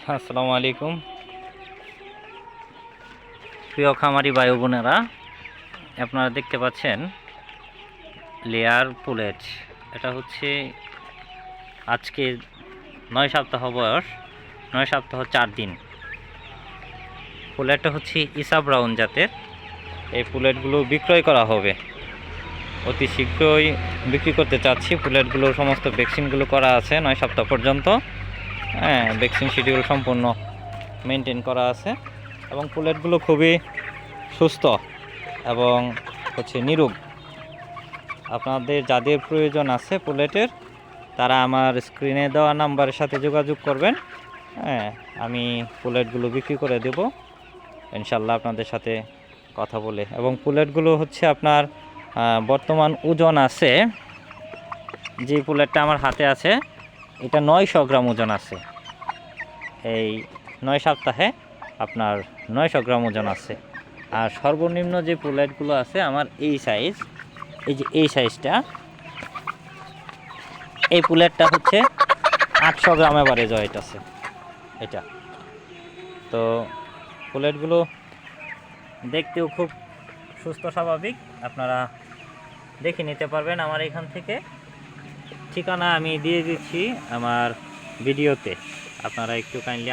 আসসালামু আলাইকুম প্রিয় খামারি ভাই বোনেরা, আপনারা দেখতে পাচ্ছেন লেয়ার পুলেট। এটা হচ্ছে আজকে 9 সপ্তাহ বয়স, 9 সপ্তাহ 4 দিন। পুলেটটা হচ্ছে ইসা ব্রাউন জাতের। এই পুলেটগুলো বিক্রয় করা হবে, অতি শীঘ্রই বিক্রি করতে চাচ্ছি। পুলেটগুলোর সমস্ত ভ্যাকসিনগুলো করা আছে 9 সপ্তাহ পর্যন্ত। হ্যাঁ, ভ্যাকসিন শিডিউল সম্পূর্ণ মেনটেন করা আছে এবং পুলেটগুলো খুবই সুস্থ এবং হচ্ছে নিরোগ। আপনাদের যাদের প্রয়োজন আছে পুলেটের, তারা আমার স্ক্রিনে দেওয়া নাম্বারের সাথে যোগাযোগ করবেন। হ্যাঁ, আমি পুলেটগুলো বিক্রি করে দেব ইনশাল্লাহ আপনাদের সাথে কথা বলে। এবং পুলেটগুলো হচ্ছে আপনার বর্তমান ওজন আছে, যে পুলেটটা আমার হাতে আছে এটা 900 গ্রাম ওজন আছে। এই 9 সপ্তাহে আপনার 900 গ্রাম ওজন আছে। আর সর্বনিম্ন যে পুলেটগুলো আছে আমার এই সাইজ, এই যে এই সাইজটা, এই পুলেটটা হচ্ছে 800 গ্রাম এভারেজ ওয়েট আছে এটা। তো পুলেটগুলো দেখতেও খুব সুস্থ স্বাভাবিক, আপনারা দেখে নিতে পারবেন আমার এখান থেকে। ঠিকানা আমি দিয়ে দিচ্ছি আমার ভিডিওতে, আপনারা একটু কাইন্ডলি